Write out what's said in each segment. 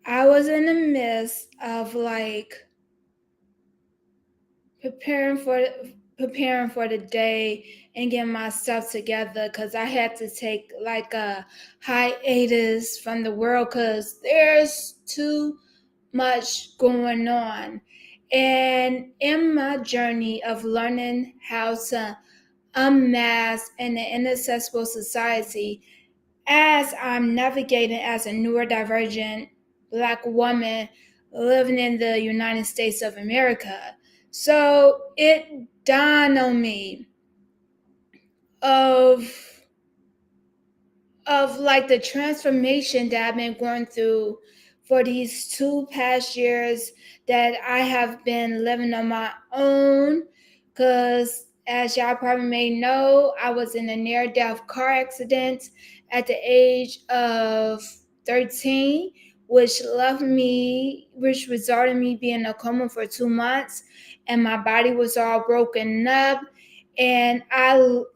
I was in the midst of like preparing for preparing for the day and getting myself together because I had to take like a hiatus from the world because there's too much going on. And in my journey of learning how to unmask in an inaccessible society, as I'm navigating as a neurodivergent Black woman living in the United States of America. So it dawned on me of like the transformation that I've been going through for these 2 past years that I have been living on my own. Because as y'all probably may know, I was in a near death car accident at the age of 13, which resulted in me being in a coma for 2 months, and my body was all broken up. And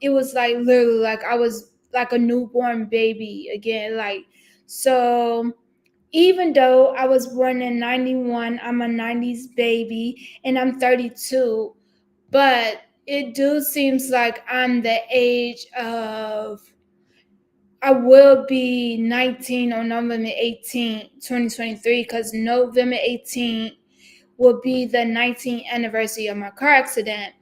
it was like literally like I was like a newborn baby again. Like, so even though I was born in 91, I'm a 90s baby and I'm 32, but it do seems like I'm the age of, I will be 19 on November 18th, 2023, because November 18th will be the 19th anniversary of my car accident.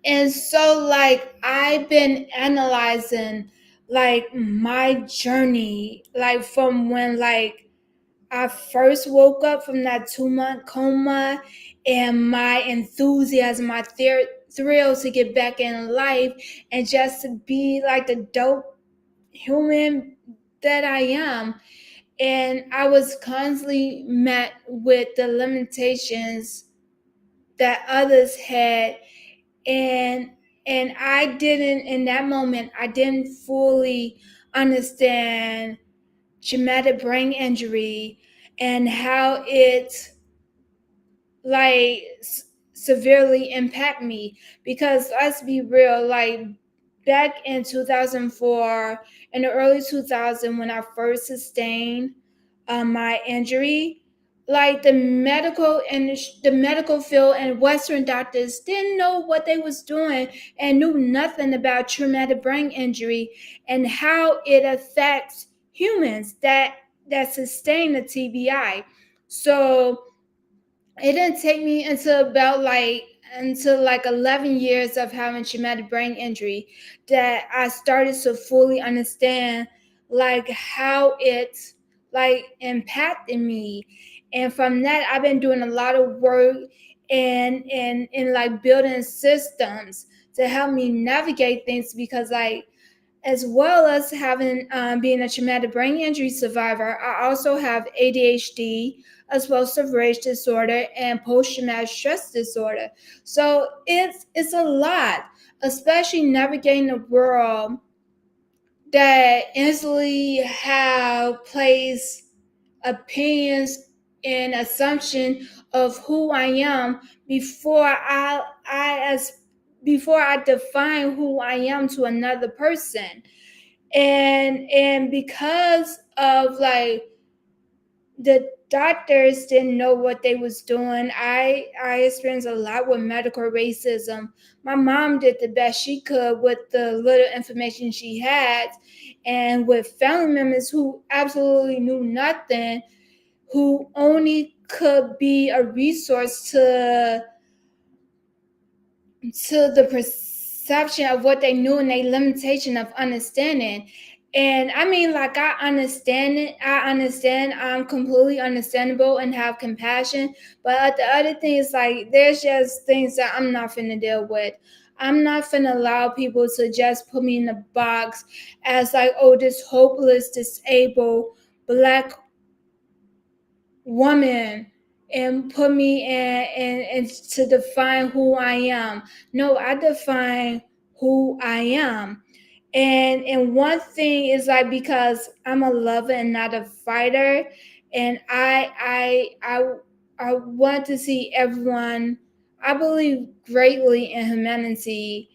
And so like I've been analyzing like my journey, like from when like I first woke up from that 2 month coma, and my enthusiasm, my thrill to get back in life and just to be like the dope human that I am. And I was constantly met with the limitations that others had, and I didn't, in that moment I didn't fully understand traumatic brain injury and how it like severely impact me. Because let's be real, like back in 2004, in the early 2000s, when I first sustained my injury, like the medical field and Western doctors didn't know what they was doing and knew nothing about traumatic brain injury and how it affects humans that sustain the TBI. So it didn't take me until like 11 years of having traumatic brain injury that I started to fully understand like how it like impacted me. And from that I've been doing a lot of work and like building systems to help me navigate things, because like as well as having being a traumatic brain injury survivor, I also have ADHD, explosive rage disorder, and post-traumatic stress disorder. So it's a lot, especially navigating a world that instantly have placed opinions and assumption of who I am as before I define who I am to another person. And because of like the doctors didn't know what they was doing, I experienced a lot with medical racism. My mom did the best she could with the little information she had, and with family members who absolutely knew nothing, who only could be a resource to the perception of what they knew and their limitation of understanding. And I mean, like, I understand it. I understand. I'm completely understandable and have compassion. But the other thing is, like, there's just things that I'm not finna deal with. I'm not finna allow people to just put me in a box as, like, oh, this hopeless, disabled, Black woman, and put me and to define who I am. No, I define who I am. And one thing is like, because I'm a lover and not a fighter, and I want to see everyone. I believe greatly in humanity,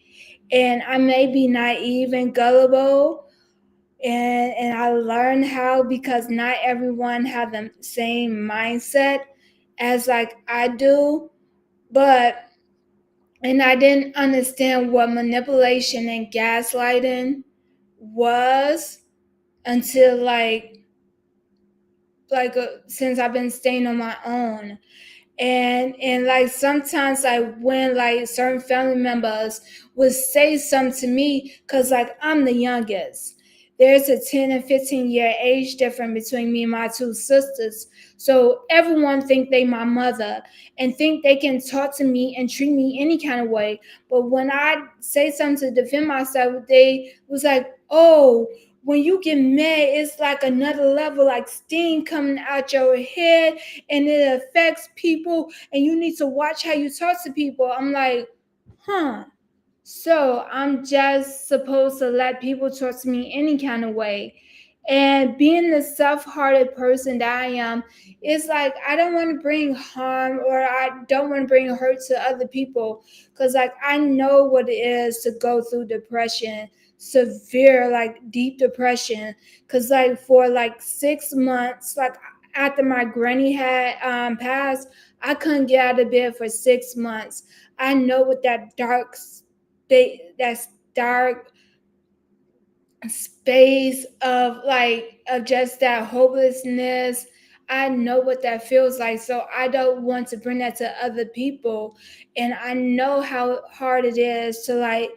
and I may be naive and gullible, and I learned how, because not everyone have the same mindset as like I do, but and I didn't understand what manipulation and gaslighting was until since I've been staying on my own. And like sometimes like when like certain family members would say something to me, because like I'm the youngest, there's a 10 and 15-year age difference between me and my two sisters, so everyone think they my mother and think they can talk to me and treat me any kind of way. But when I say something to defend myself, they was like, oh, when you get mad, it's like another level, like steam coming out your head, and it affects people, and you need to watch how you talk to people. I'm like, huh. So I'm just supposed to let people talk to me any kind of way. And being the soft-hearted person that I am, it's like I don't want to bring harm, or I don't want to bring hurt to other people, because like I know what it is to go through depression, severe like deep depression. Because like for like 6 months, like after my granny had passed, I couldn't get out of bed for 6 months. I know what that that's dark space of like of just that hopelessness. I know what that feels like, so I don't want to bring that to other people. And I know how hard it is to like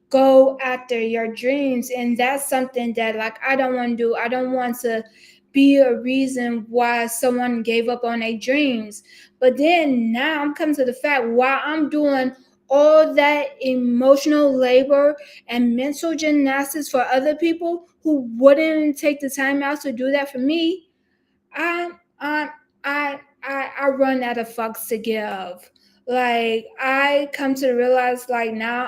go after your dreams, and that's something that like I don't want to do. I don't want to be a reason why someone gave up on their dreams. But then now I'm coming to the fact, while I'm doing all that emotional labor and mental gymnastics for other people who wouldn't take the time out to do that for me, I I I run out of fucks to give. Like I come to realize like now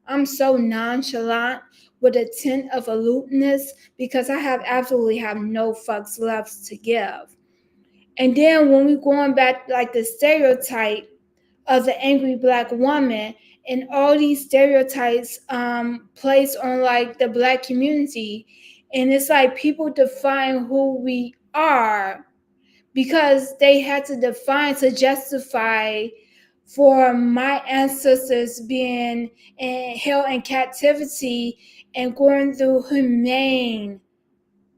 I'm so nonchalant with a tint of aloofness, because I have absolutely have no fucks left to give. And then when we going back like the stereotype of the angry black woman, and all these stereotypes placed on like the black community, and it's like people define who we are because they had to define to justify for my ancestors being held in captivity and going through humane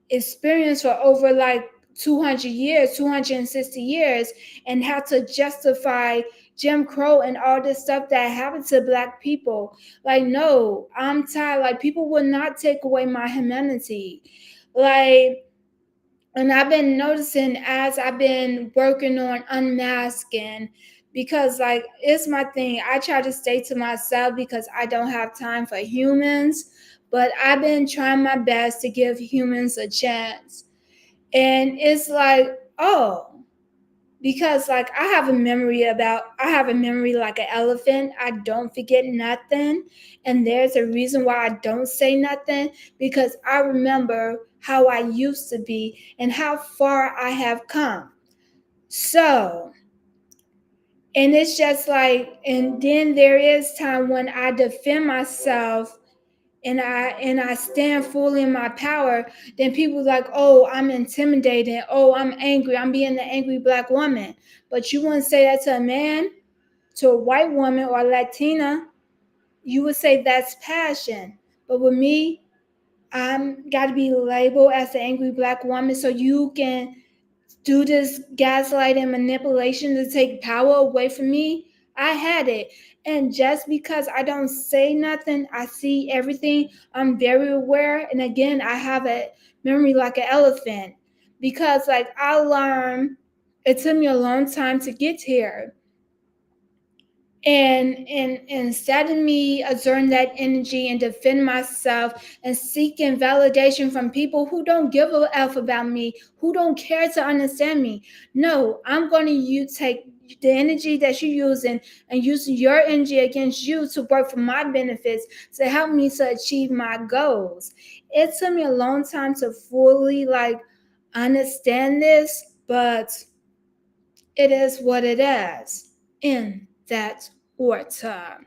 experience for over like 200 years, 260 years, and have to justify Jim Crow and all this stuff that happened to black people. Like, no, I'm tired. Like, people will not take away my humanity. Like, and I've been noticing as I've been working on unmasking, because like it's my thing. I try to stay to myself because I don't have time for humans, but I've been trying my best to give humans a chance. And it's like, oh, because like I have a memory like an elephant. I don't forget nothing. And there's a reason why I don't say nothing, because I remember how I used to be and how far I have come. So, and it's just like, and then there is time when I defend myself, and I stand fully in my power. Then people like, oh, I'm intimidated, oh, I'm angry, I'm being the angry black woman. But you wouldn't say that to a man, to a white woman or Latina. You would say that's passion. But with me, I'm got to be labeled as the angry black woman so you can do this gaslight and manipulation to take power away from me. I had it. And just because I don't say nothing, I see everything. I'm very aware. And again, I have a memory like an elephant, because like I learned, it took me a long time to get here. And instead of me exerting that energy and defend myself and seeking validation from people who don't give a f about me, who don't care to understand me, no, I'm going to take the energy that you're using and using your energy against you to work for my benefits, to help me to achieve my goals. It took me a long time to fully like understand this, but it is what it is in that order.